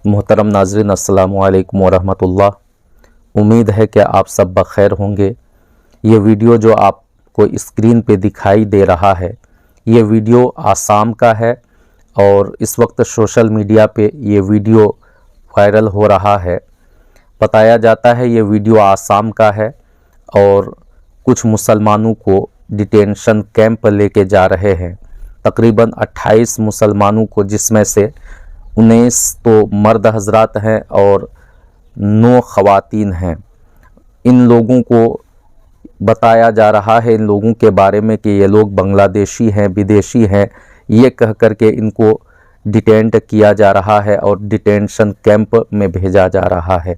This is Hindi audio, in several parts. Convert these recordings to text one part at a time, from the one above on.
मोहतरम नाज़रीन, अस्सलामु अलैकुम वरहमतुल्लाह। उम्मीद है कि आप सब बखैर होंगे। ये वीडियो जो आपको स्क्रीन पे दिखाई दे रहा है, ये वीडियो आसाम का है और इस वक्त सोशल मीडिया पे ये वीडियो वायरल हो रहा है। बताया जाता है ये वीडियो आसाम का है और कुछ मुसलमानों को डिटेंशन कैंप लेके जा रहे हैं। तकरीबन 28 मुसलमानों को, जिसमें से 19 तो मर्द हजरात हैं और 9 ख़वातीन हैं। इन लोगों को बताया जा रहा है, इन लोगों के बारे में, कि ये लोग बांग्लादेशी हैं, विदेशी हैं, ये कह कर के इनको डिटेंट किया जा रहा है और डिटेंशन कैंप में भेजा जा रहा है।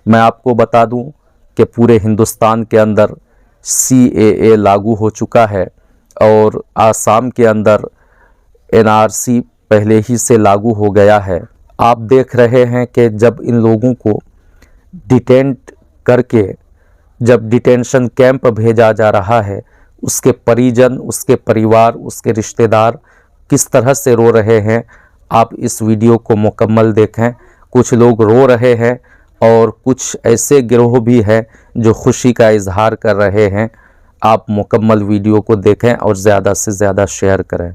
मैं आपको बता दूं कि पूरे हिंदुस्तान के अंदर CAA लागू हो चुका है और आसाम के अंदर NRC पहले ही से लागू हो गया है। आप देख रहे हैं कि जब इन लोगों को डिटेंट करके जब डिटेंशन कैंप भेजा जा रहा है, उसके परिजन, उसके परिवार, उसके रिश्तेदार किस तरह से रो रहे हैं, आप इस वीडियो को मुकम्मल देखें। कुछ लोग रो रहे हैं और कुछ ऐसे गिरोह भी हैं जो खुशी का इजहार कर रहे हैं। आप मुकम्मल वीडियो को देखें और ज़्यादा से ज़्यादा शेयर करें।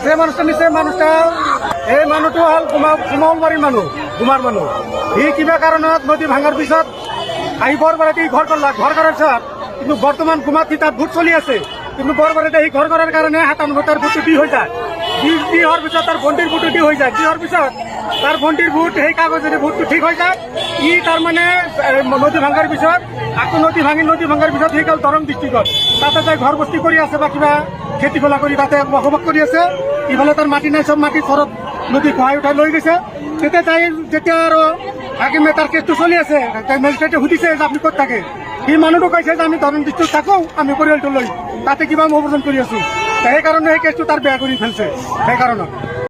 যে মানুষটা নিচে মানুষটা এই মানুহটো হল কুমালবাৰীৰ মানুহ, কুমাৰ মানুহ। সি কিবা কাৰণত নদী ভাঙাৰ পিছত আহি বৰবাৰীতে ঘৰ কৰাৰ পিছত কিন্তু বৰ্তমান কুমাৰটি তাত ভোট চলি আছে। কিন্তু বৰবাৰীতে সি ঘৰ কৰাৰ কাৰণে 97 তাৰ ভোটটো দি হৈ যায়। দি হোৱাৰ পিছত তাৰ ভণ্টিৰ ভোটটো দি হৈ যায়। দি হোৱাৰ পিছত তাৰ ভণ্টিৰ ভোট, সেই কাগজেৰে ভোটটো ঠিক হৈ যায়। ই তাৰমানে নদী ভাঙাৰ পিছত আকৌ নদী ভাঙাৰ পিছত সেই গ'ল দৰং ডিষ্ট্ৰিক্টত। তাতে তাই ঘৰ বস্তি কৰি আছে বা কিবা খেতি খোলা কৰি তাতে বসবাস কৰি আছে। ইফালে তাৰ মাটি নাই, চব মাটি ঘৰত নদী খোৱাই উঠাই লৈ গৈছে। তেতিয়া তাই যেতিয়া আৰু হাকিমে তাৰ কেছটো চলি আছে, তাই মেজিষ্ট্ৰেটে সুধিছে যে আপুনি ক'ত থাকে। সি মানুহটো কৈছে যে আমি দৰং ডিষ্ট্ৰিক্টত থাকোঁ, আমি পৰিয়ালটো লৈ তাতে কিবা মই অৱদান কৰি আছোঁ। সেইকাৰণে সেই কেছটো তাৰ বেয়া কৰি ফেলছে। সেইকাৰণে